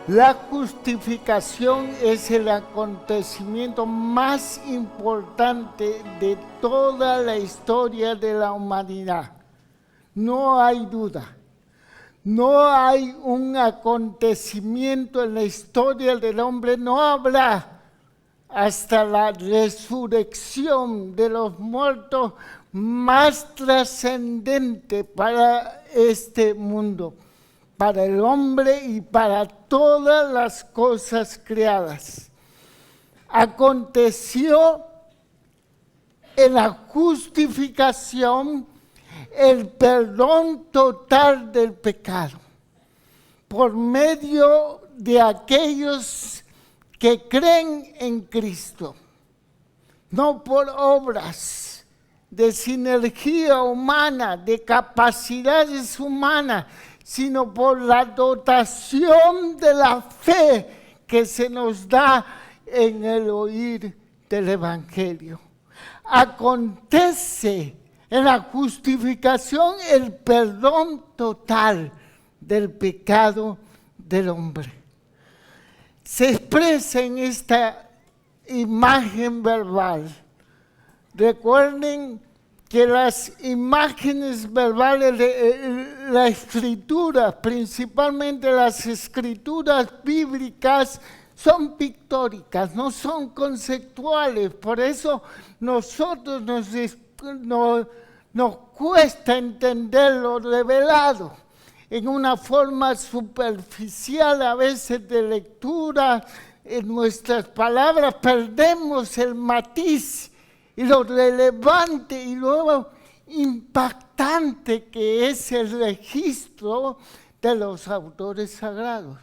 La justificación es el acontecimiento más importante de toda la historia de la humanidad. No hay duda. No hay un acontecimiento en la historia del hombre, no habrá hasta la resurrección de los muertos más trascendente para este mundo, para el hombre y para todas las cosas creadas. Aconteció en la justificación el perdón total del pecado por medio de aquellos que creen en Cristo, no por obras de sinergia humana, de capacidades humanas, sino por la dotación de la fe que se nos da en el oír del Evangelio. Acontece en la justificación el perdón total del pecado del hombre. Se expresa en esta imagen verbal. Recuerden que las imágenes verbales de la escritura, principalmente las escrituras bíblicas, son pictóricas, no son conceptuales. Por eso nosotros nos cuesta entender lo revelado en una forma superficial, a veces de lectura. En nuestras palabras perdemos el matiz y lo relevante y luego impactante que es el registro de los autores sagrados,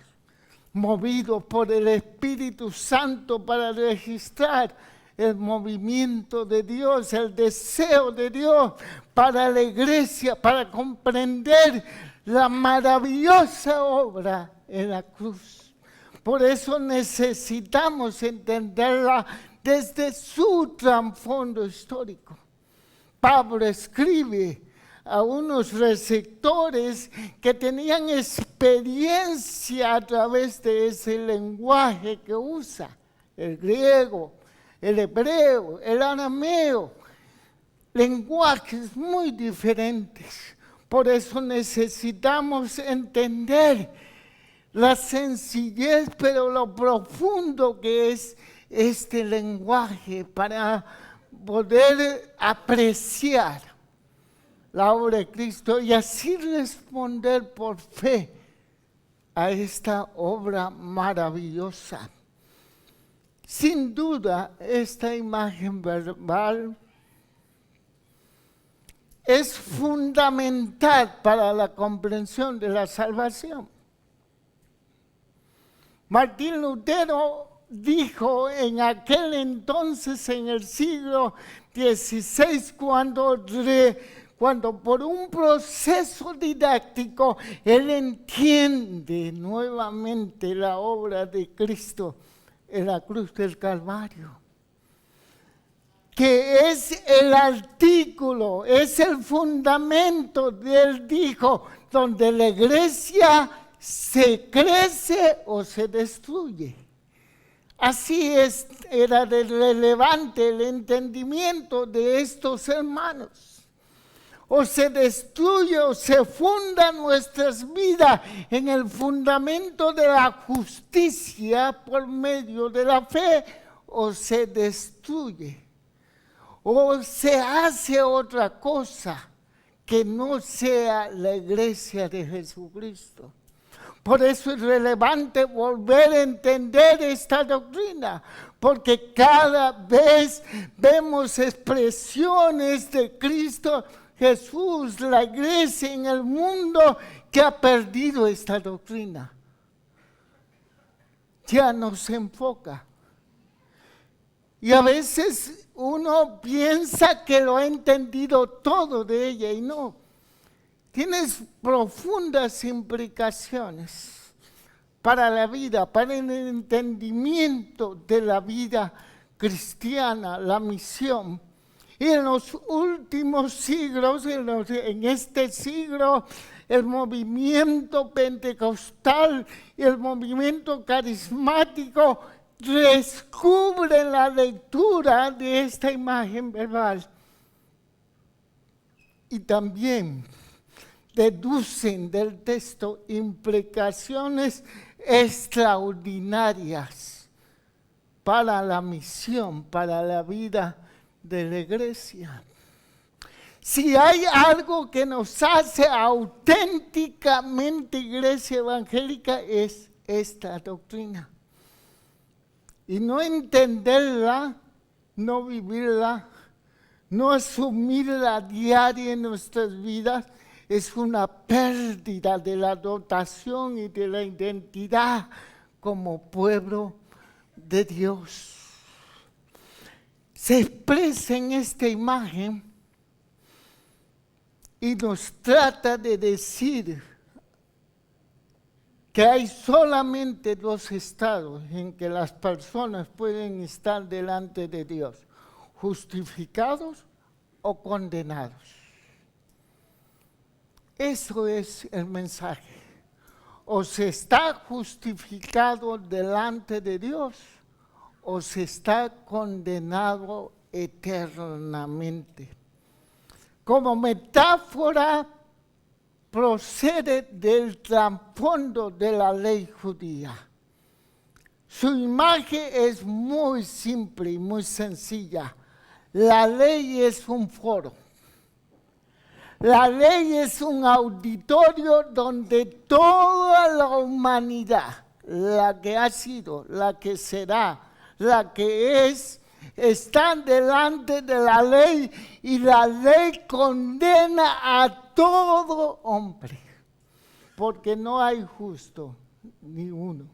movidos por el Espíritu Santo para registrar el movimiento de Dios, el deseo de Dios para la iglesia, para comprender la maravillosa obra en la cruz. Por eso necesitamos entenderla desde su trasfondo histórico. Pablo escribe a unos receptores que tenían experiencia a través de ese lenguaje que usa, el griego, el hebreo, el arameo, lenguajes muy diferentes. Por eso necesitamos entender la sencillez, pero lo profundo que es este lenguaje para poder apreciar la obra de Cristo y así responder por fe a esta obra maravillosa. Sin duda, esta imagen verbal es fundamental para la comprensión de la salvación. Martín Lutero dijo en aquel entonces, en el siglo XVI, cuando por un proceso didáctico él entiende nuevamente la obra de Cristo en la cruz del Calvario, que es el artículo, es el fundamento él dijo, donde la iglesia se crece o se destruye. Así era relevante el entendimiento de estos hermanos. O se destruye o se funda nuestras vidas en el fundamento de la justicia por medio de la fe, o se destruye. O se hace otra cosa que no sea la iglesia de Jesucristo. Por eso es relevante volver a entender esta doctrina, porque cada vez vemos expresiones de Cristo Jesús, la iglesia en el mundo, que ha perdido esta doctrina. Ya no se enfoca. Y a veces uno piensa que lo ha entendido todo de ella y no. Tiene profundas implicaciones para la vida, para el entendimiento de la vida cristiana, la misión. Y en los últimos siglos, en este siglo el movimiento pentecostal y el movimiento carismático descubren la lectura de esta imagen verbal y también deducen del texto implicaciones extraordinarias para la misión, para la vida de la iglesia. Si hay algo que nos hace auténticamente iglesia evangélica es esta doctrina. Y no entenderla, no vivirla, no asumirla diaria en nuestras vidas, es una pérdida de la dotación y de la identidad como pueblo de Dios. Se expresa en esta imagen y nos trata de decir que hay solamente dos estados en que las personas pueden estar delante de Dios: justificados o condenados. Eso es el mensaje. O se está justificado delante de Dios, o se está condenado eternamente. Como metáfora, procede del trasfondo de la ley judía. Su imagen es muy simple y muy sencilla. La ley es un foro. La ley es un auditorio donde toda la humanidad, la que ha sido, la que será, la que es, están delante de la ley y la ley condena a todo hombre, porque no hay justo ni uno,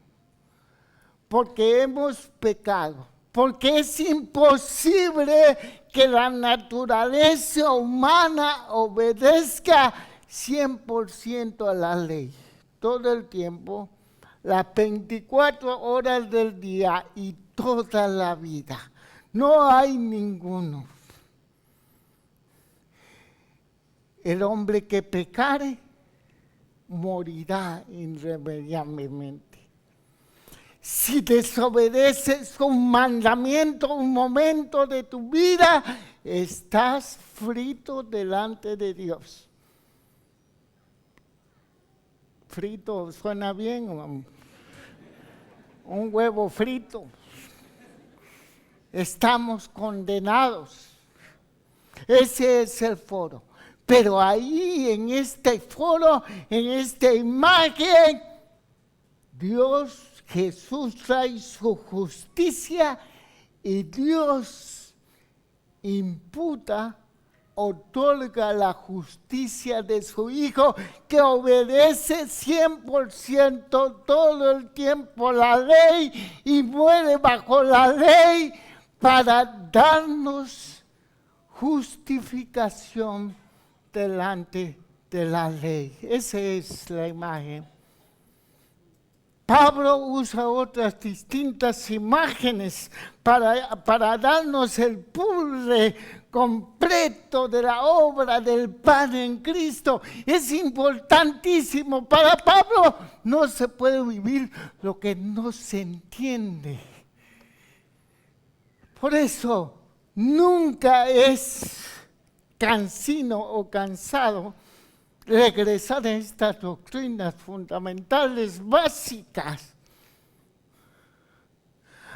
porque hemos pecado, porque es imposible que la naturaleza humana obedezca 100% a la ley, todo el tiempo, las 24 horas del día y toda la vida. No hay ninguno. El hombre que pecare morirá irremediablemente. Si desobedeces un mandamiento, un momento de tu vida, estás frito delante de Dios. Frito, ¿suena bien? Un huevo frito. Estamos condenados. Ese es el foro. Pero ahí, en este foro, en esta imagen, Dios, Jesús trae su justicia y Dios imputa, otorga la justicia de su Hijo, que obedece 100% todo el tiempo la ley y muere bajo la ley para darnos justificación delante de la ley. Esa es la imagen. Pablo usa otras distintas imágenes para darnos el puzzle completo de la obra del Padre en Cristo. Es importantísimo. Para Pablo no se puede vivir lo que no se entiende. Por eso nunca es cansino o cansado regresar a estas doctrinas fundamentales básicas.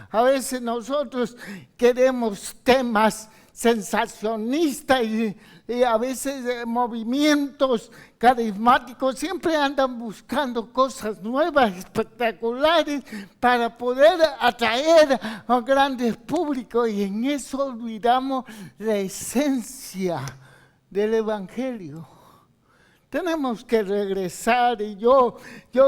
A veces nosotros queremos temas sensacionistas y a veces movimientos carismáticos siempre andan buscando cosas nuevas, espectaculares, para poder atraer a grandes públicos, y en eso olvidamos la esencia del Evangelio. Tenemos que regresar, y yo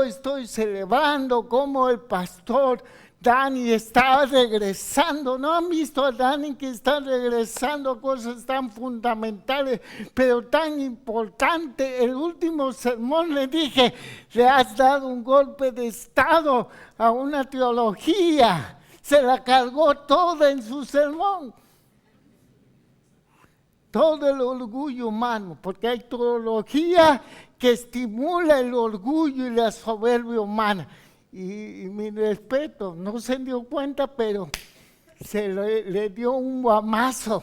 estoy celebrando como el pastor Dani está regresando. ¿No han visto a Dani que está regresando a cosas tan fundamentales, pero tan importantes? El último sermón le dije, le has dado un golpe de estado a una teología. Se la cargó toda en su sermón. todo el orgullo humano, porque hay teología que estimula el orgullo y la soberbia humana. Y mi respeto, no se dio cuenta, pero le dio un guamazo.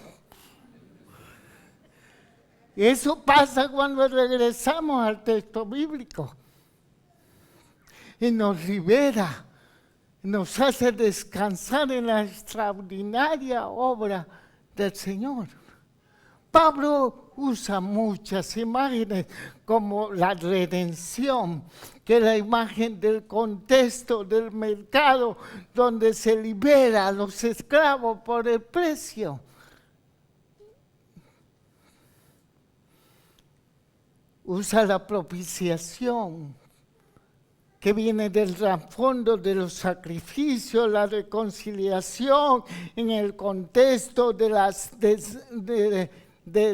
Eso pasa cuando regresamos al texto bíblico y nos libera, nos hace descansar en la extraordinaria obra del Señor. Pablo usa muchas imágenes como la redención, que es la imagen del contexto del mercado donde se libera a los esclavos por el precio. Usa la propiciación, que viene del trasfondo de los sacrificios, la reconciliación en el contexto de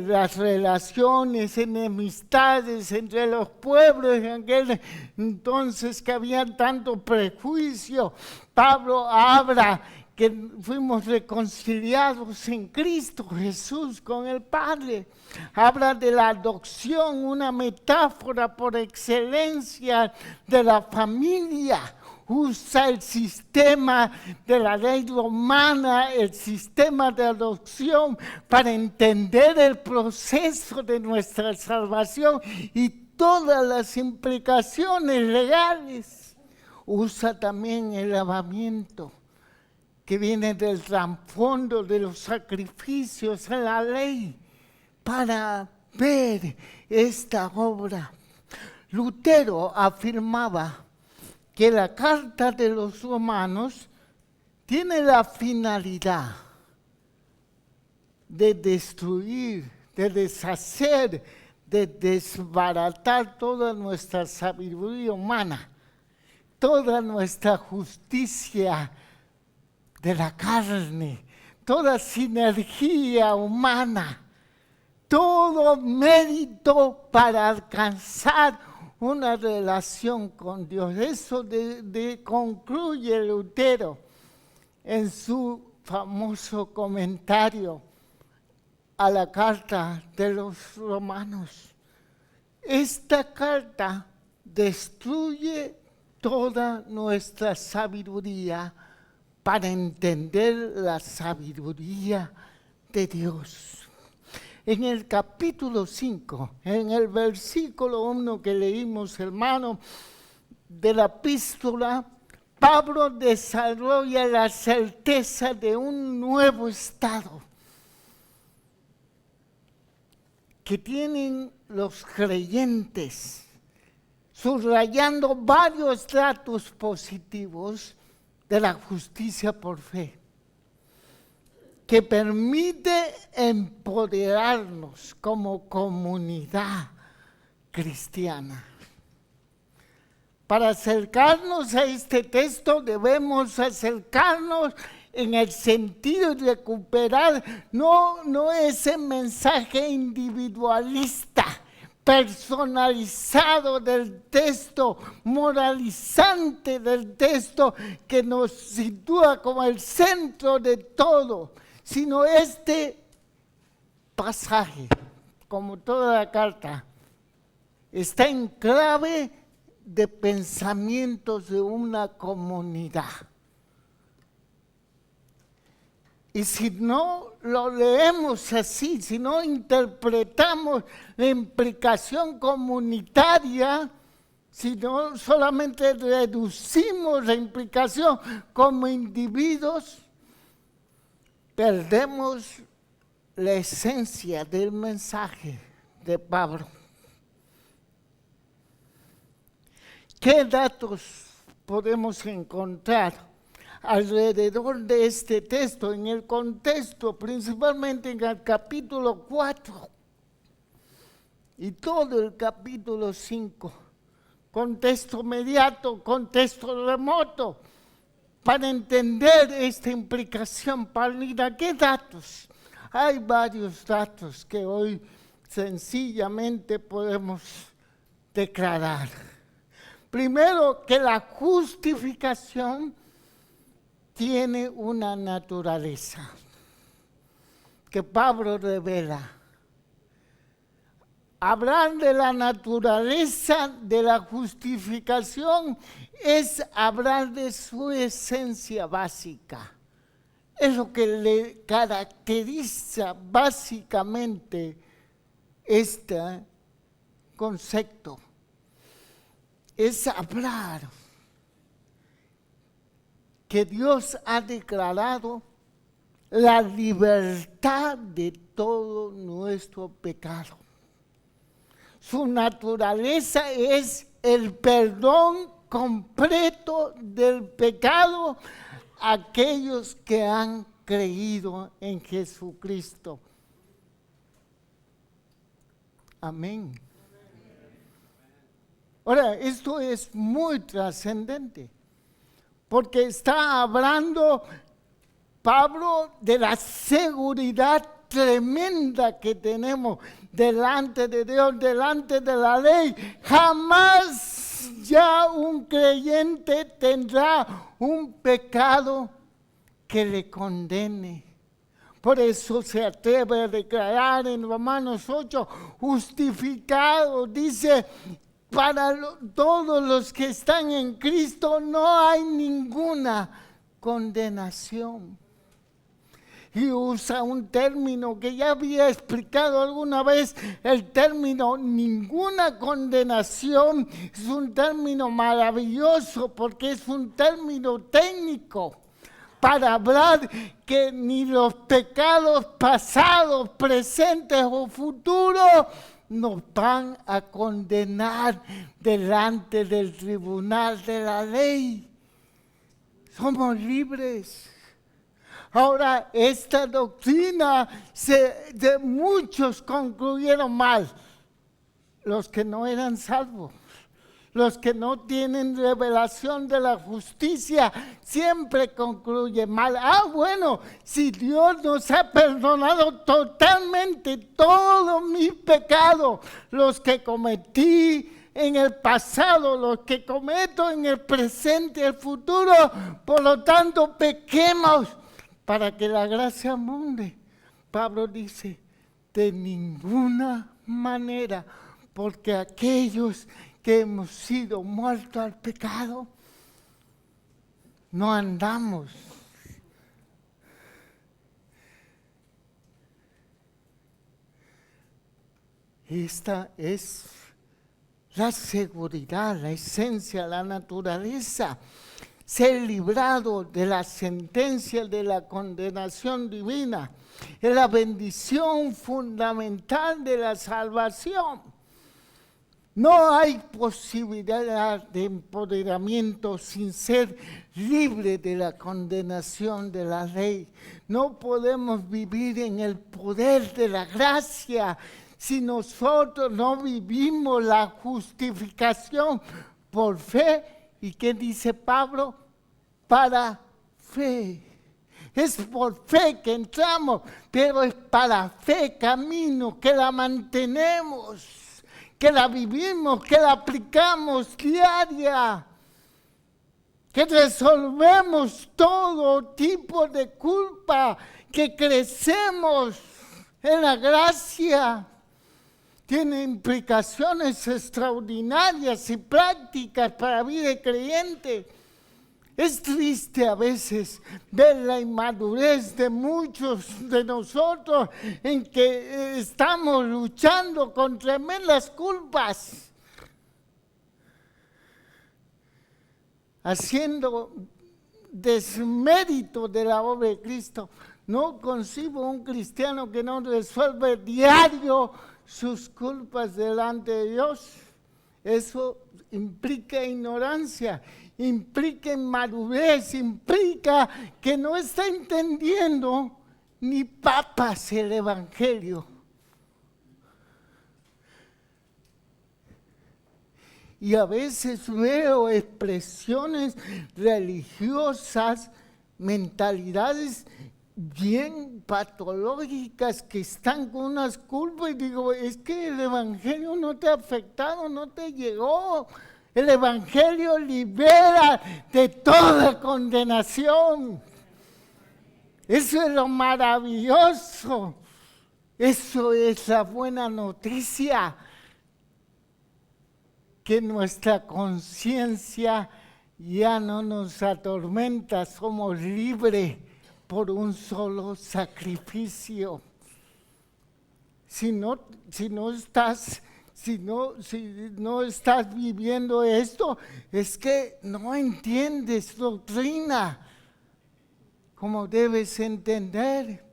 las relaciones, enemistades entre los pueblos en aquel entonces que había tanto prejuicio. Pablo habla que fuimos reconciliados en Cristo Jesús con el Padre. Habla de la adopción, una metáfora por excelencia de la familia. Usa el sistema de la ley romana, el sistema de adopción, para entender el proceso de nuestra salvación y todas las implicaciones legales. Usa también el lavamiento, que viene del trasfondo de los sacrificios en la ley, para ver esta obra. Lutero afirmaba que la carta de los romanos tiene la finalidad de destruir, de deshacer, de desbaratar toda nuestra sabiduría humana, toda nuestra justicia de la carne, toda sinergia humana, todo mérito para alcanzar una relación con Dios. Eso concluye Lutero en su famoso comentario a la carta de los romanos. Esta carta destruye toda nuestra sabiduría para entender la sabiduría de Dios. En el capítulo 5, en el versículo 1 que leímos, hermano, de la epístola, Pablo desarrolla la certeza de un nuevo estado que tienen los creyentes, subrayando varios datos positivos de la justicia por fe, que permite empoderarnos como comunidad cristiana. Para acercarnos a este texto debemos acercarnos en el sentido de recuperar no ese mensaje individualista, personalizado del texto, moralizante del texto, que nos sitúa como el centro de todo, sino este pasaje, como toda la carta, está en clave de pensamientos de una comunidad. Y si no lo leemos así, si no interpretamos la implicación comunitaria, si no solamente reducimos la implicación como individuos, perdemos la esencia del mensaje de Pablo. ¿Qué datos podemos encontrar alrededor de este texto, en el contexto, principalmente en el capítulo 4 y todo el capítulo 5? Contexto inmediato, contexto remoto, para entender esta implicación. Paulina, ¿qué datos? Hay varios datos que hoy sencillamente podemos declarar. Primero, que la justificación tiene una naturaleza que Pablo revela Hablar de la naturaleza de la justificación es hablar de su esencia básica. Es lo que le caracteriza básicamente este concepto. Es hablar que Dios ha declarado la libertad de todo nuestro pecado. Su naturaleza es el perdón completo del pecado a aquellos que han creído en Jesucristo. Amén. Ahora, esto es muy trascendente, porque está hablando Pablo de la seguridad tremenda que tenemos delante de Dios, delante de la ley. Jamás ya un creyente tendrá un pecado que le condene. Por eso se atreve a declarar en Romanos 8, justificado, dice, para todos los que están en Cristo no hay ninguna condenación. Y usa un término que ya había explicado alguna vez, el término ninguna condenación. Es un término maravilloso porque es un término técnico para hablar que ni los pecados pasados, presentes o futuros nos van a condenar delante del tribunal de la ley. Somos libres. Ahora, esta doctrina de muchos concluyeron mal. Los que no eran salvos, los que no tienen revelación de la justicia, siempre concluyen mal. Bueno, si Dios nos ha perdonado totalmente todos mis pecados, los que cometí en el pasado, los que cometo en el presente y el futuro, por lo tanto pequemos para que la gracia abunde. Pablo dice, de ninguna manera, porque aquellos que hemos sido muertos al pecado, no andamos. Esta es la seguridad, la esencia, la naturaleza. Ser librado de la sentencia de la condenación divina es la bendición fundamental de la salvación. No hay posibilidad de empoderamiento sin ser libre de la condenación de la ley. No podemos vivir en el poder de la gracia si nosotros no vivimos la justificación por fe. ¿Y qué dice Pablo? Para fe. Es por fe que entramos, pero es para fe camino, que la mantenemos, que la vivimos, que la aplicamos diaria, que resolvemos todo tipo de culpa, que crecemos en la gracia. Tiene implicaciones extraordinarias y prácticas para la vida de creyente. Es triste a veces ver la inmadurez de muchos de nosotros en que estamos luchando con tremendas culpas, haciendo desmérito de la obra de Cristo. No concibo un cristiano que no resuelve diario sus culpas delante de Dios. Eso implica ignorancia, implica inmadurez, implica que no está entendiendo ni papas el Evangelio. Y a veces veo expresiones religiosas, mentalidades bien patológicas que están con unas culpas y digo, es que el Evangelio no te ha afectado, no te llegó. El Evangelio libera de toda condenación. Eso es lo maravilloso. Eso es la buena noticia, que nuestra conciencia ya no nos atormenta, somos libres por un solo sacrificio. Si no estás viviendo esto, es que no entiendes doctrina como debes entender.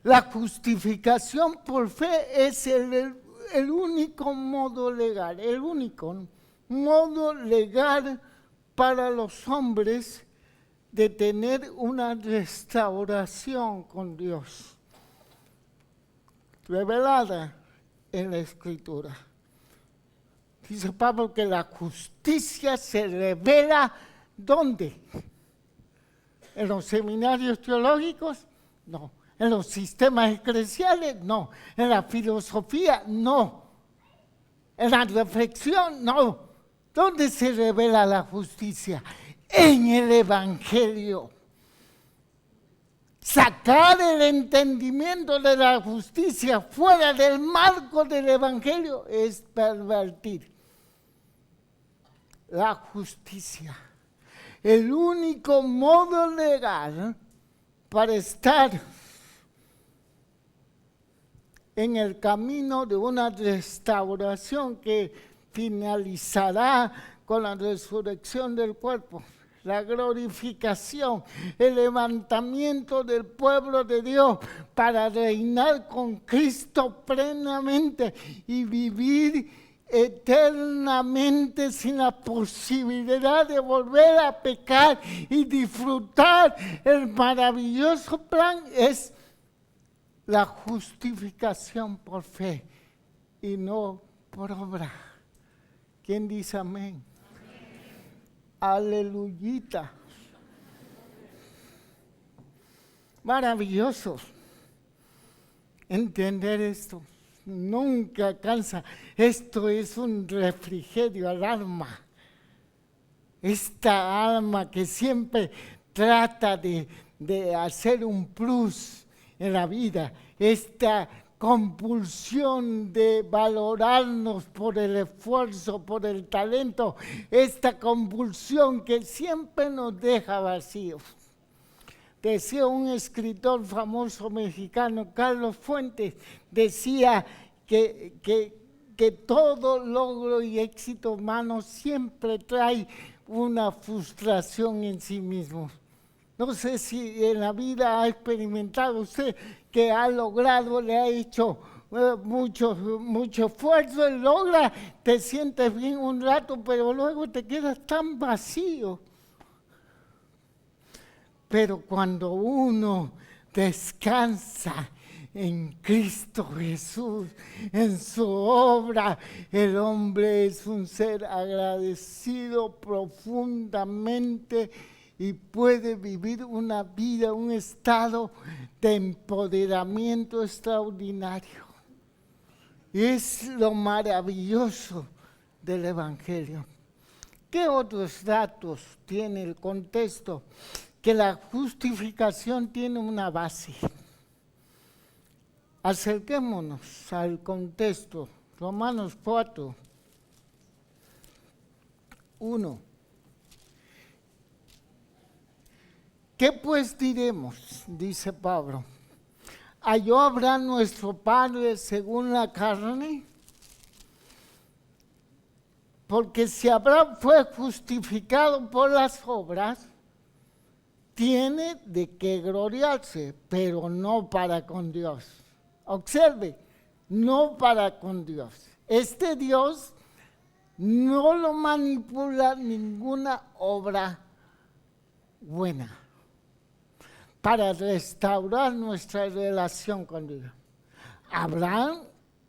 La justificación por fe es el único modo legal, para los hombres de tener una restauración con Dios, revelada en la Escritura. Dice Pablo que la justicia se revela, ¿dónde? ¿En los seminarios teológicos? No. ¿En los sistemas eclesiales? No. ¿En la filosofía? No. ¿En la reflexión? No. ¿Dónde se revela la justicia? En el Evangelio. Sacar el entendimiento de la justicia fuera del marco del Evangelio es pervertir la justicia. El único modo legal para estar en el camino de una restauración que finalizará con la resurrección del cuerpo, la glorificación, el levantamiento del pueblo de Dios para reinar con Cristo plenamente y vivir eternamente sin la posibilidad de volver a pecar y disfrutar el maravilloso plan, es la justificación por fe y no por obra. ¿Quién dice amén? Aleluyita. Maravilloso entender esto. Nunca cansa. Esto es un refrigerio al alma. Esta alma que siempre trata de hacer un plus en la vida. Esta compulsión de valorarnos por el esfuerzo, por el talento, esta compulsión que siempre nos deja vacíos. Decía un escritor famoso mexicano, Carlos Fuentes, decía que todo logro y éxito humano siempre trae una frustración en sí mismo. No sé si en la vida ha experimentado usted que ha logrado, le ha hecho mucho esfuerzo, y logra, te sientes bien un rato, pero luego te quedas tan vacío. Pero cuando uno descansa en Cristo Jesús, en su obra, el hombre es un ser agradecido profundamente y puede vivir una vida, un estado de empoderamiento extraordinario. Es lo maravilloso del Evangelio. ¿Qué otros datos tiene el contexto? Que la justificación tiene una base. Acerquémonos al contexto. Romanos 4, 1. ¿Qué pues diremos? Dice Pablo. ¿Halló Abraham nuestro padre según la carne? Porque si Abraham fue justificado por las obras, tiene de qué gloriarse, pero no para con Dios. Observe, no para con Dios. Este Dios no lo manipula ninguna obra buena para restaurar nuestra relación con Dios. Abraham,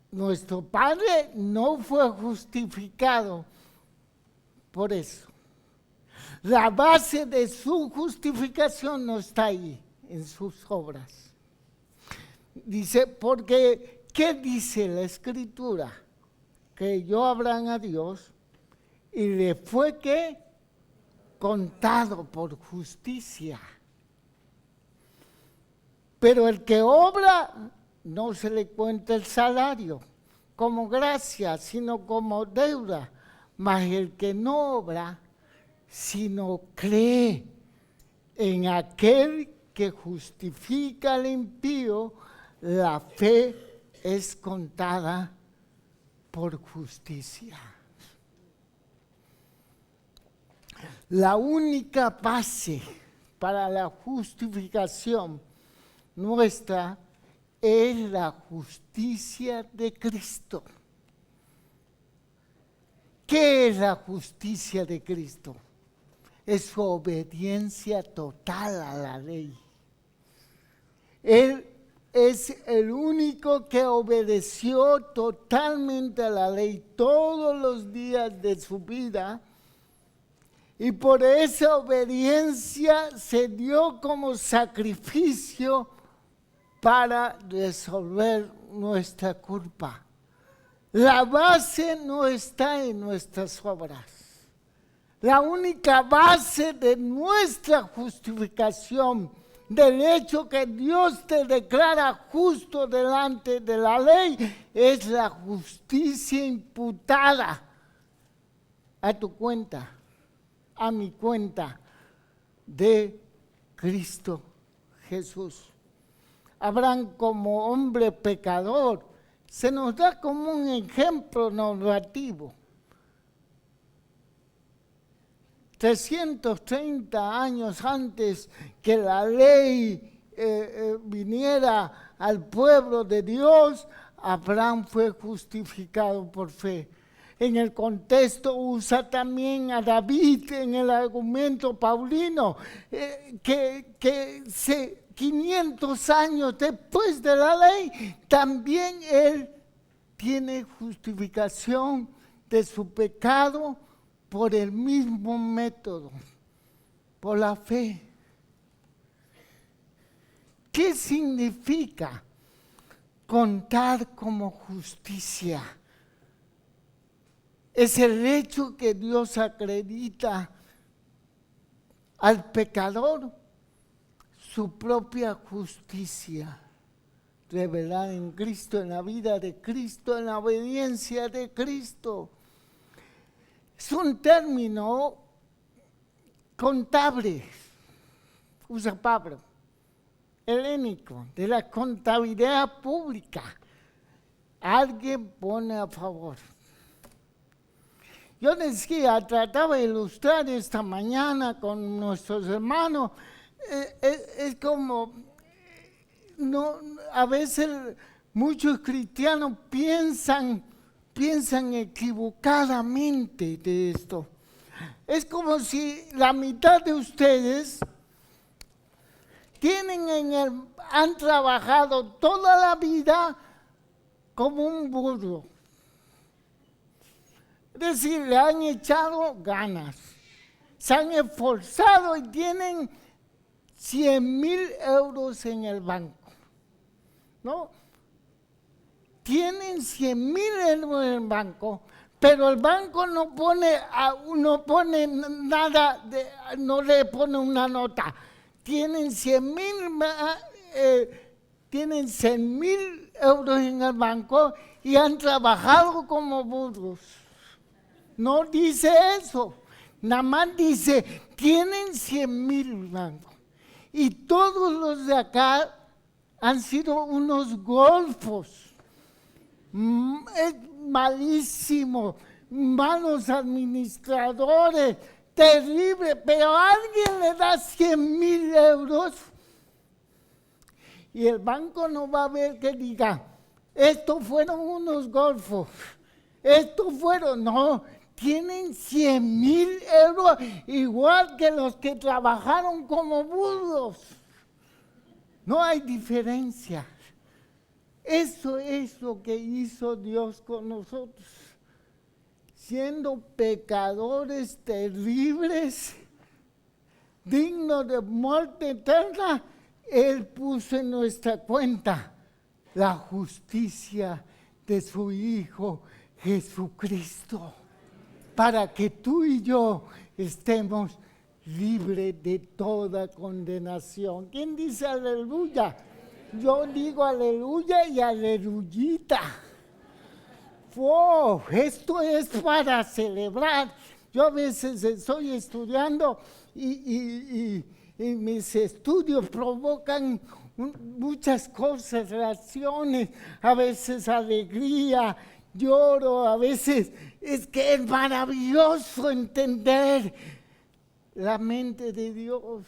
nuestro padre, no fue justificado por eso. La base de su justificación no está ahí, en sus obras. Dice, porque, ¿qué dice la Escritura? Creyó Abraham a Dios y le fue ¿qué? Contado por justicia. Pero el que obra no se le cuenta el salario como gracia, sino como deuda. Mas el que no obra, sino cree en aquel que justifica al impío, la fe es contada por justicia. La única base para la justificación nuestra es la justicia de Cristo. ¿Qué es la justicia de Cristo? Es su obediencia total a la ley. Él es el único que obedeció totalmente a la ley todos los días de su vida, y por esa obediencia se dio como sacrificio para resolver nuestra culpa. La base no está en nuestras obras. La única base de nuestra justificación, del hecho que Dios te declara justo delante de la ley, es la justicia imputada a tu cuenta, a mi cuenta, de Cristo Jesús. Abraham, como hombre pecador, se nos da como un ejemplo narrativo. 330 años antes que la ley viniera al pueblo de Dios, Abraham fue justificado por fe. En el contexto usa también a David en el argumento paulino, que 500 años después de la ley, también él tiene justificación de su pecado por el mismo método, por la fe. ¿Qué significa contar como justicia? Es el hecho que Dios acredita al pecador su propia justicia revelada en Cristo, en la vida de Cristo, en la obediencia de Cristo. Es un término contable, usa Pablo, helénico, de la contabilidad pública. Alguien pone a favor. Yo decía, trataba de ilustrar esta mañana con nuestros hermanos, es como, no, a veces muchos cristianos piensan equivocadamente de esto. Es como si la mitad de ustedes han trabajado toda la vida como un burro. Es decir, le han echado ganas, se han esforzado y tienen 100,000 euros en el banco, ¿no? Tienen 100,000 euros en el banco, pero el banco no pone nada, no le pone una nota. Tienen 100,000 euros en el banco y han trabajado como burros. No dice eso, nada más dice, tienen 100,000 bancos. Y todos los de acá han sido unos golfos. Es malísimo, malos administradores, terrible, pero alguien le da 100,000 euros y el banco no va a ver que diga, estos fueron unos golfos, no, tienen 100,000 euros igual que los que trabajaron como burros. No hay diferencia. Eso es lo que hizo Dios con nosotros. Siendo pecadores terribles, dignos de muerte eterna, Él puso en nuestra cuenta la justicia de su Hijo Jesucristo, para que tú y yo estemos libres de toda condenación. ¿Quién dice aleluya? Yo digo aleluya y aleluyita. ¡Wow! Esto es para celebrar. Yo a veces estoy estudiando y mis estudios provocan muchas cosas, reacciones, a veces alegría, lloro, a veces es que es maravilloso entender la mente de Dios.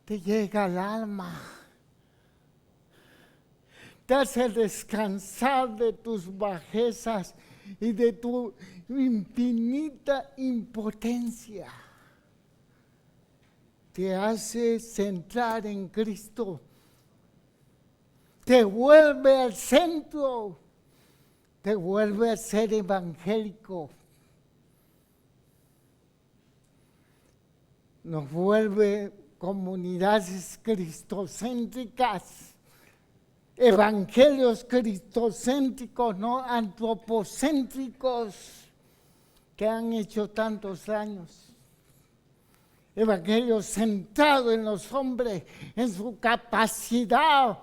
Te llega al alma, te hace descansar de tus bajezas y de tu infinita impotencia. Te hace centrar en Cristo, te vuelve al centro, te vuelve a ser evangélico, nos vuelve comunidades cristocéntricas, evangelios cristocéntricos, no antropocéntricos, que han hecho tantos años. Evangelio centrado en los hombres, en su capacidad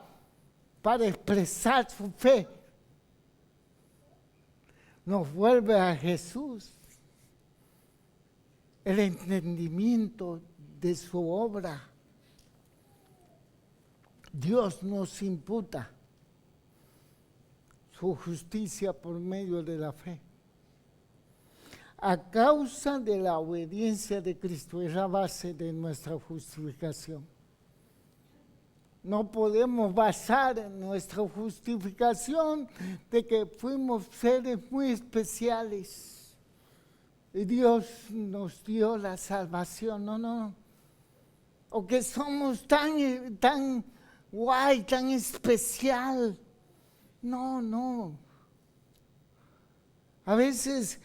para expresar su fe. Nos vuelve a Jesús, el entendimiento de su obra. Dios nos imputa su justicia por medio de la fe. A causa de la obediencia de Cristo, es la base de nuestra justificación. No podemos basar en nuestra justificación de que fuimos seres muy especiales y Dios nos dio la salvación. No. O que somos tan guay, tan especial. No. A veces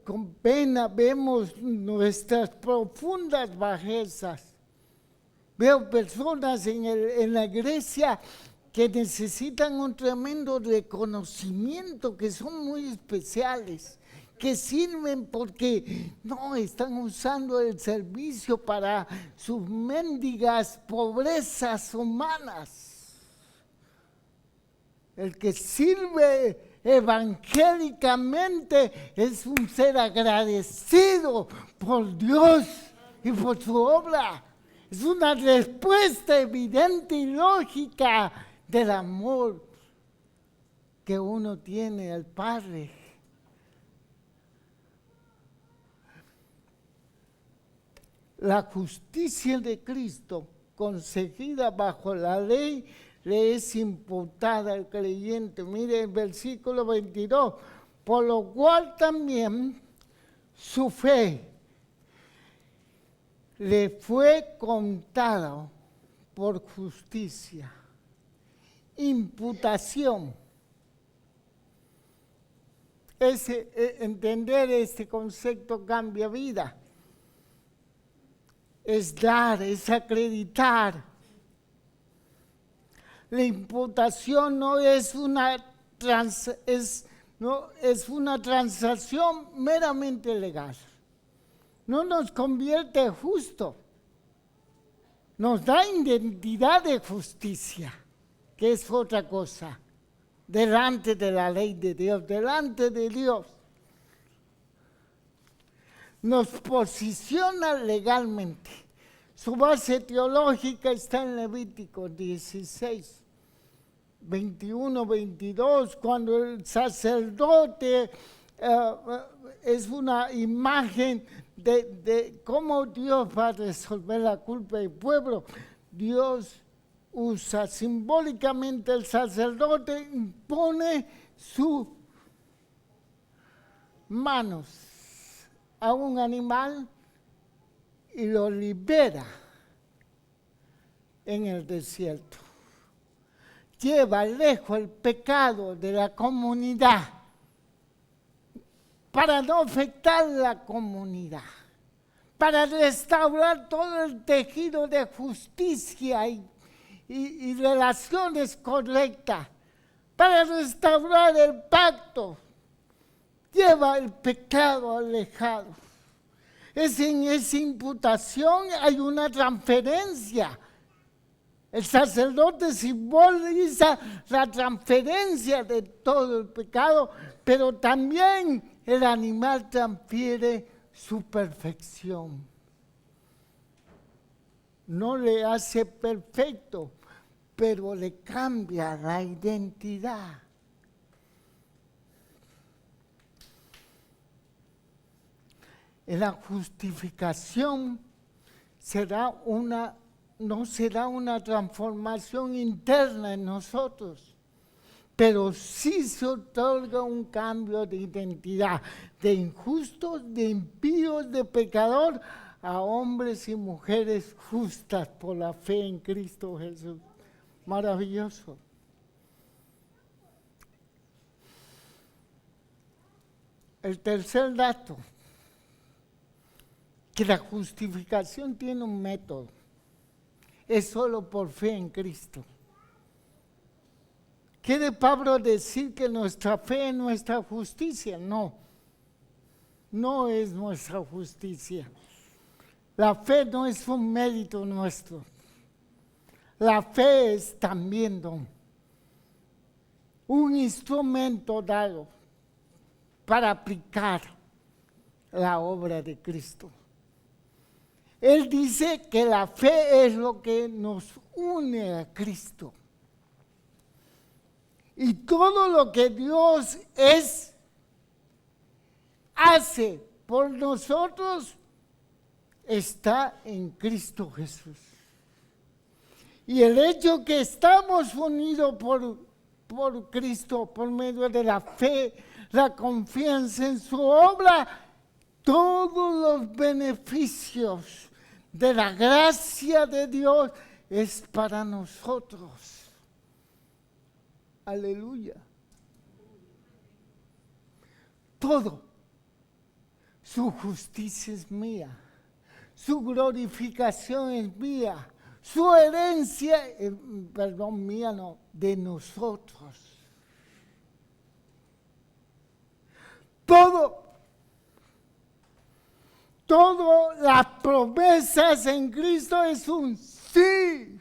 con pena vemos nuestras profundas bajezas. Veo personas en la iglesia que necesitan un tremendo reconocimiento, que son muy especiales, que sirven porque no están usando el servicio para sus mendigas pobrezas humanas. El que sirve evangélicamente es un ser agradecido por Dios y por su obra. Es una respuesta evidente y lógica del amor que uno tiene al Padre. La justicia de Cristo, concebida bajo la ley, le es imputada al creyente. Mire el versículo 22. Por lo cual también su fe le fue contada por justicia. Imputación. Entender este concepto cambia vida. Es dar, es acreditar. La imputación no es una transacción meramente legal. No nos convierte justo. Nos da identidad de justicia, que es otra cosa, delante de la ley de Dios, delante de Dios. Nos posiciona legalmente. Su base teológica está en Levítico 16, 21, 22, cuando el sacerdote es una imagen de cómo Dios va a resolver la culpa del pueblo. Dios usa simbólicamente el sacerdote, impone sus manos a un animal y lo libera en el desierto. Lleva lejos el pecado de la comunidad para no afectar la comunidad, para restaurar todo el tejido de justicia y relaciones correctas, para restaurar el pacto. Lleva el pecado alejado. En esa imputación hay una transferencia El sacerdote simboliza la transferencia de todo el pecado, pero también el animal transfiere su perfección. No le hace perfecto, pero le cambia la identidad. En la justificación no será una transformación interna en nosotros, pero sí se otorga un cambio de identidad, de injustos, de impíos, de pecador, a hombres y mujeres justas por la fe en Cristo Jesús. Maravilloso. El tercer dato, que la justificación tiene un método. Es solo por fe en Cristo. ¿Quiere Pablo decir que nuestra fe es nuestra justicia? No, no es nuestra justicia. La fe no es un mérito nuestro. La fe es también don. Un instrumento dado para aplicar la obra de Cristo. Él dice que la fe es lo que nos une a Cristo. Y todo lo que Dios hace por nosotros, está en Cristo Jesús. Y el hecho que estamos unidos por Cristo, por medio de la fe, la confianza en su obra, todos los beneficios de la gracia de Dios es para nosotros. Aleluya. Todo. Su justicia es mía. Su glorificación es mía. Su herencia, mía no, de nosotros. Todas las promesas en Cristo es un sí.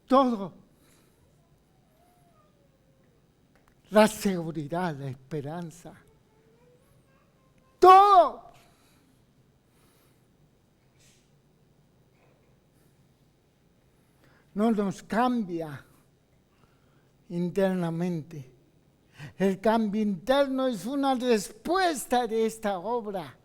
Todo. La seguridad, la esperanza. Todo. No nos cambia internamente. El cambio interno es una respuesta de esta obra.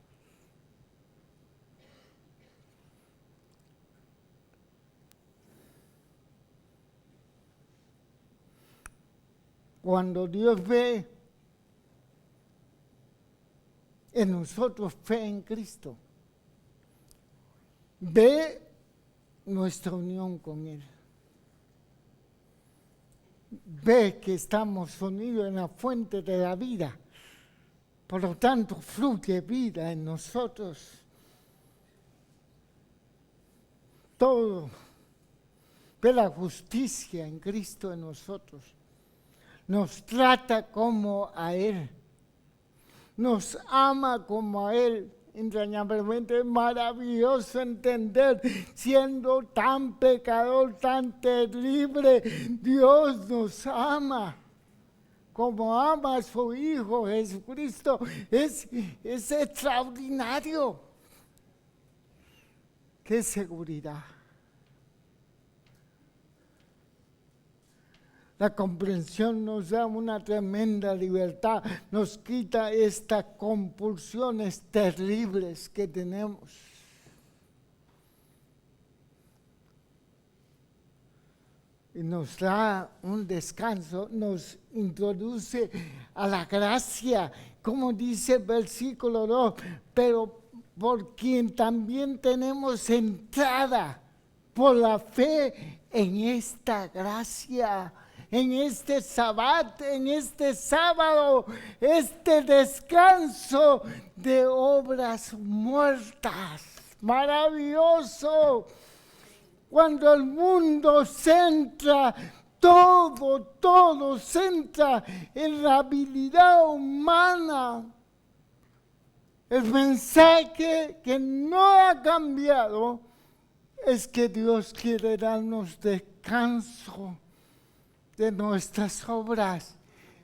Cuando Dios ve en nosotros fe en Cristo, ve nuestra unión con Él. Ve que estamos unidos en la fuente de la vida. Por lo tanto, fluye vida en nosotros. Todo. Ve la justicia en Cristo en nosotros. Nos trata como a Él. Nos ama como a Él. Entrañablemente maravilloso entender, siendo tan pecador, tan terrible, Dios nos ama como ama a su Hijo Jesucristo. Es extraordinario. ¡Qué seguridad! La comprensión nos da una tremenda libertad, nos quita estas compulsiones terribles que tenemos. Y nos da un descanso, nos introduce a la gracia, como dice el versículo 2, pero por quien también tenemos entrada por la fe en esta gracia. En este sábado, este descanso de obras muertas. Maravilloso. Cuando el mundo centra, todo centra en la habilidad humana. El mensaje que no ha cambiado es que Dios quiere darnos descanso de nuestras obras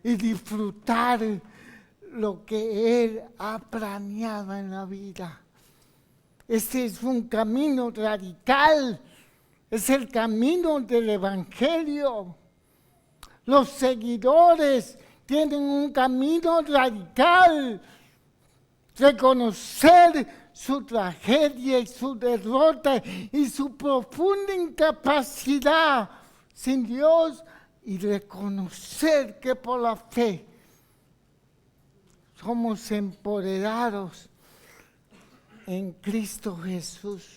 y disfrutar lo que Él ha planeado en la vida. Este es un camino radical, es el camino del Evangelio. Los seguidores tienen un camino radical, reconocer su tragedia y su derrota y su profunda incapacidad sin Dios y reconocer que por la fe somos empoderados en Cristo Jesús.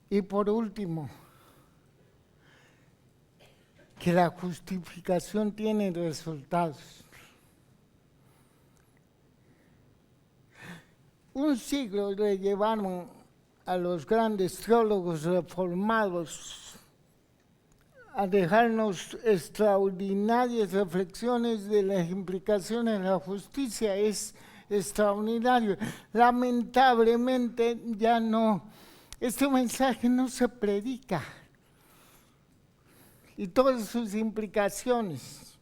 Y por último, que la justificación tiene resultados. Un siglo le llevaron a los grandes teólogos reformados a dejarnos extraordinarias reflexiones de las implicaciones de la justicia. Es extraordinario. Lamentablemente ya no, este mensaje no se predica y todas sus implicaciones.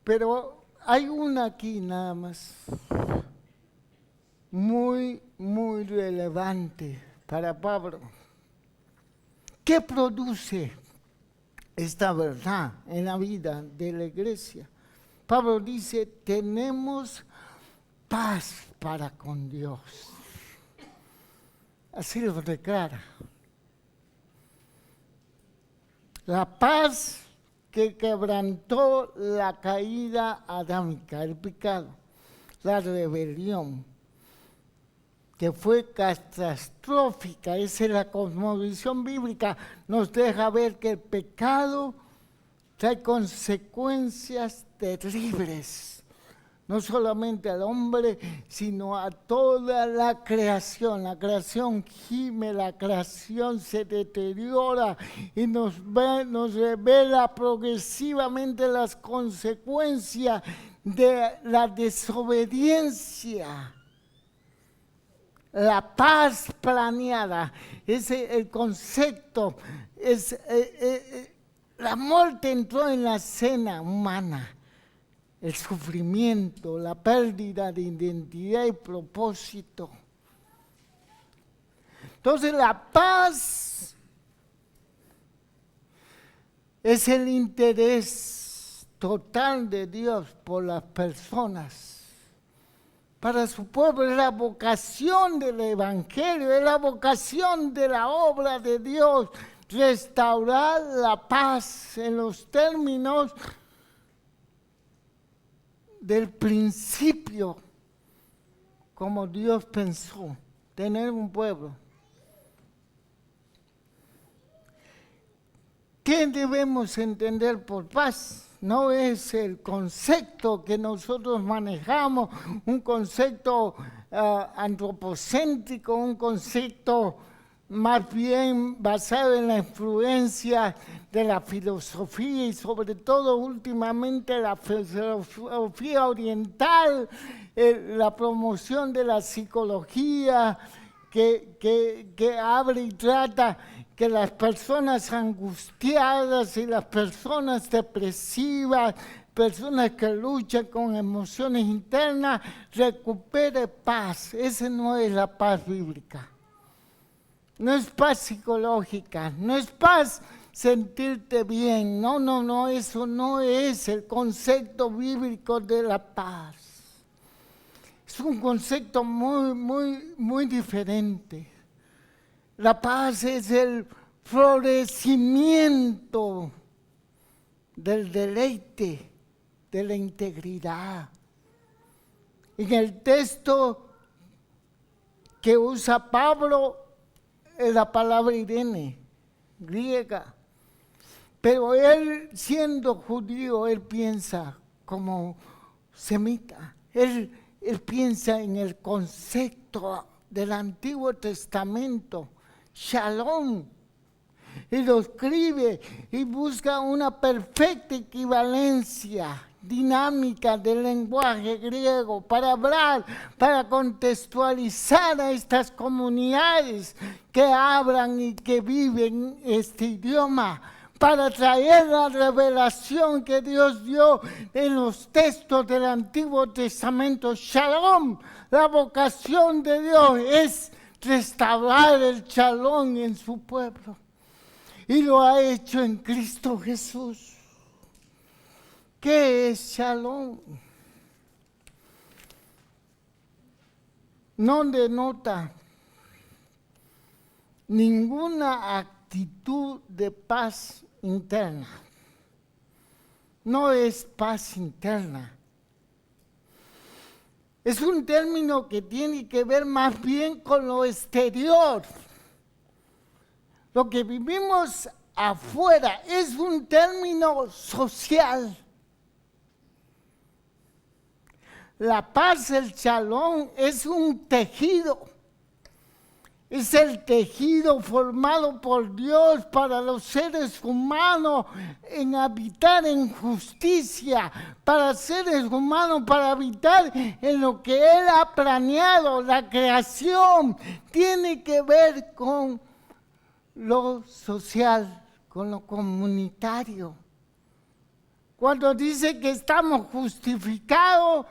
Pero hay una aquí nada más, muy, muy relevante para Pablo. ¿Qué produce esta verdad en la vida de la iglesia? Pablo dice, tenemos paz para con Dios. Así lo declara. La paz que quebrantó la caída adámica, el pecado, la rebelión, que fue catastrófica. Esa es la cosmovisión bíblica, nos deja ver que el pecado trae consecuencias terribles, no solamente al hombre, sino a toda la creación. La creación gime, la creación se deteriora y nos revela progresivamente las consecuencias de la desobediencia. La paz planeada, ese el concepto, la muerte entró en la escena humana, el sufrimiento, la pérdida de identidad y propósito. Entonces la paz es el interés total de Dios por las personas. Para su pueblo es la vocación del Evangelio, es la vocación de la obra de Dios, restaurar la paz en los términos del principio, como Dios pensó, tener un pueblo. ¿Qué debemos entender por paz? No es el concepto que nosotros manejamos, un concepto antropocéntrico, un concepto más bien basado en la influencia de la filosofía y sobre todo últimamente la filosofía oriental, la promoción de la psicología que abre y trata que las personas angustiadas y las personas depresivas, personas que luchan con emociones internas, recupere paz. Esa no es la paz bíblica. No es paz psicológica, no es paz sentirte bien. No, eso no es el concepto bíblico de la paz. Es un concepto muy diferente. La paz es el florecimiento del deleite, de la integridad. En el texto que usa Pablo es la palabra Irene, griega. Pero él, siendo judío, él piensa como semita. Él piensa en el concepto del Antiguo Testamento. Shalom. y lo escribe y busca una perfecta equivalencia dinámica del lenguaje griego para hablar, para contextualizar a estas comunidades que hablan y que viven este idioma, para traer la revelación que Dios dio en los textos del Antiguo Testamento. Shalom, la vocación de Dios es restaurar el shalom en su pueblo. Y lo ha hecho en Cristo Jesús. ¿Qué es shalom? No denota ninguna actitud de paz interna. No es paz interna. Es un término que tiene que ver más bien con lo exterior. Lo que vivimos afuera es un término social. La paz, el shalom, es un tejido. Es el tejido formado por Dios para los seres humanos en habitar en justicia, para seres humanos, para habitar en lo que Él ha planeado. La creación tiene que ver con lo social, con lo comunitario. Cuando dice que estamos justificados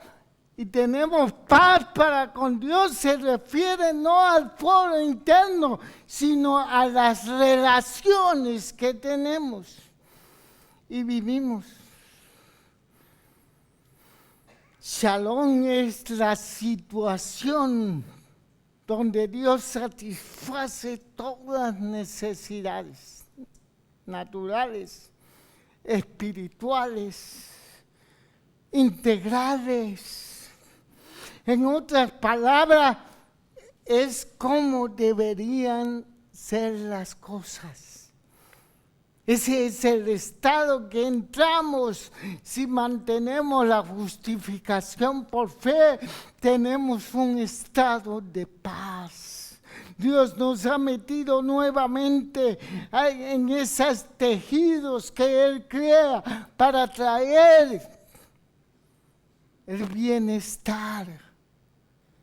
y tenemos paz para con Dios, se refiere no al foro interno, sino a las relaciones que tenemos y vivimos. Shalom es la situación donde Dios satisface todas las necesidades naturales, espirituales, integrales. En otras palabras, es como deberían ser las cosas. Ese es el estado que entramos si mantenemos la justificación por fe. Tenemos un estado de paz. Dios nos ha metido nuevamente en esos tejidos que Él crea para traer el bienestar.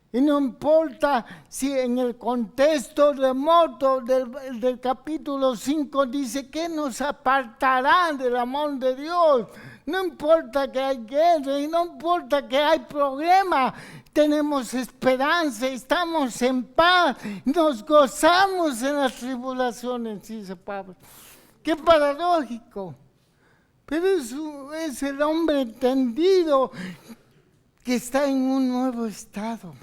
Y no importa si en el contexto remoto del capítulo 5 dice que nos apartará del amor de Dios. No importa que hay guerra y no importa que hay problemas. Tenemos esperanza, estamos en paz, nos gozamos en las tribulaciones, dice Pablo. Qué paradójico. Pero es el hombre entendido que está en un nuevo estado.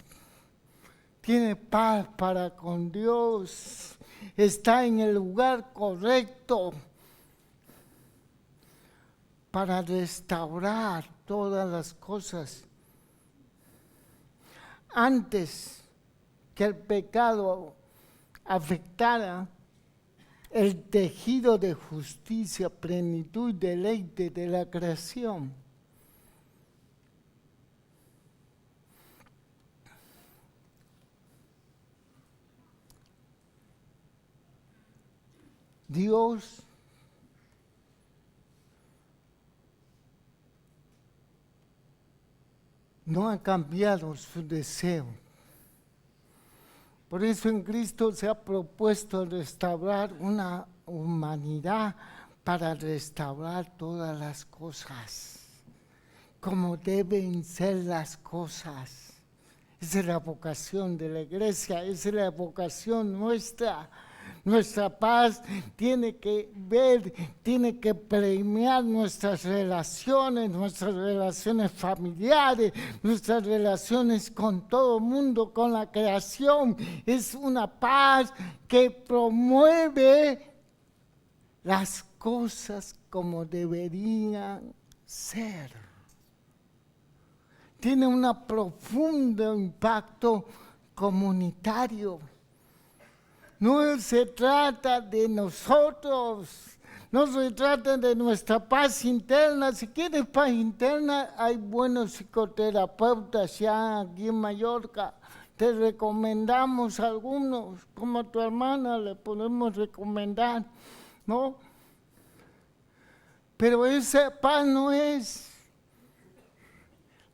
Tiene paz para con Dios, está en el lugar correcto para restaurar todas las cosas. Antes que el pecado afectara el tejido de justicia, plenitud y deleite de la creación, Dios no ha cambiado su deseo. Por eso en Cristo se ha propuesto restaurar una humanidad para restaurar todas las cosas, como deben ser las cosas. Esa es la vocación de la iglesia, esa es la vocación nuestra. Nuestra paz tiene que ver, tiene que premiar nuestras relaciones familiares, nuestras relaciones con todo el mundo, con la creación. Es una paz que promueve las cosas como deberían ser. Tiene un profundo impacto comunitario. No se trata de nosotros, no se trata de nuestra paz interna. Si quieres paz interna, hay buenos psicoterapeutas ya aquí en Mallorca. Te recomendamos algunos, como a tu hermana le podemos recomendar. ¿no? Pero esa paz no es.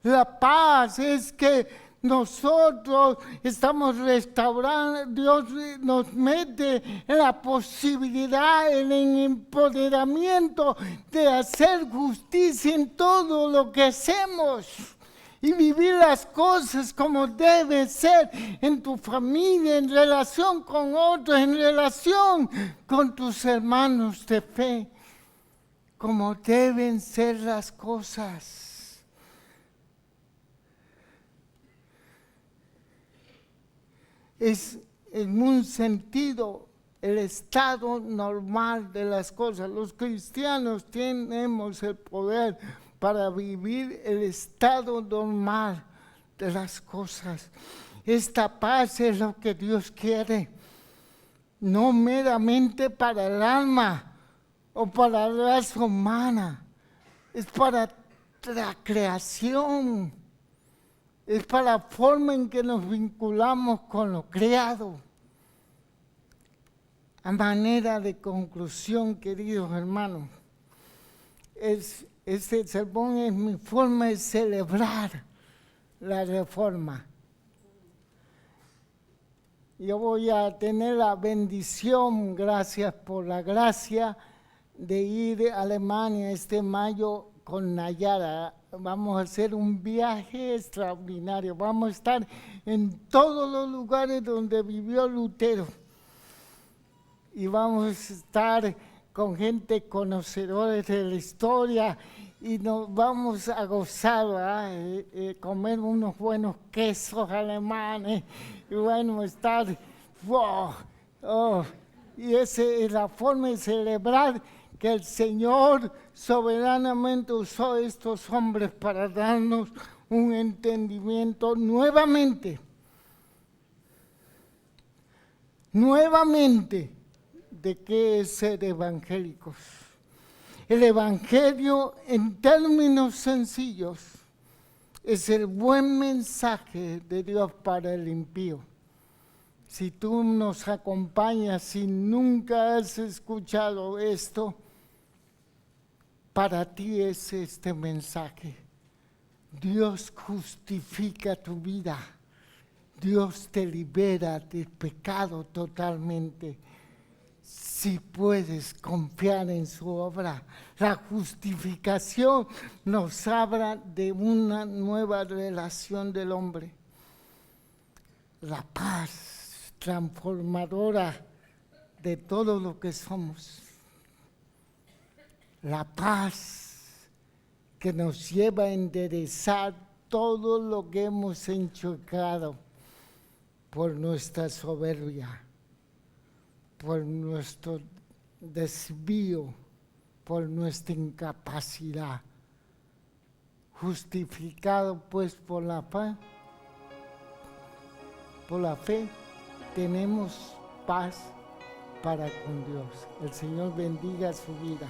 La paz es que nosotros estamos restaurando, Dios nos mete en la posibilidad, en el empoderamiento de hacer justicia en todo lo que hacemos y vivir las cosas como debe ser en tu familia, en relación con otros, en relación con tus hermanos de fe, como deben ser las cosas. Es en un sentido el estado normal de las cosas. Los cristianos tenemos el poder para vivir el estado normal de las cosas. Esta paz es lo que Dios quiere, no meramente para el alma o para la raza humana, es para la creación. Es para la forma en que nos vinculamos con lo creado. A manera de conclusión, queridos hermanos, este sermón es mi forma de celebrar la reforma. Yo voy a tener la bendición, gracias por la gracia, de ir a Alemania este mayo con Nayara. Vamos a hacer un viaje extraordinario. Vamos a estar en todos los lugares donde vivió Lutero. Y vamos a estar con gente conocedora de la historia y nos vamos a gozar, comer unos buenos quesos alemanes y bueno, estar, wow, y esa es la forma de celebrar que el Señor soberanamente usó a estos hombres para darnos un entendimiento nuevamente de qué es ser evangélicos. El evangelio, en términos sencillos, es el buen mensaje de Dios para el impío. Si tú nos acompañas y nunca has escuchado esto, para ti es este mensaje. Dios justifica tu vida. Dios te libera del pecado totalmente. Si puedes confiar en su obra, la justificación nos habla de una nueva relación del hombre. La paz transformadora de todo lo que somos. La paz que nos lleva a enderezar todo lo que hemos enchocado por nuestra soberbia, por nuestro desvío, por nuestra incapacidad. Justificado pues por la fe, tenemos paz para con Dios. El Señor bendiga su vida.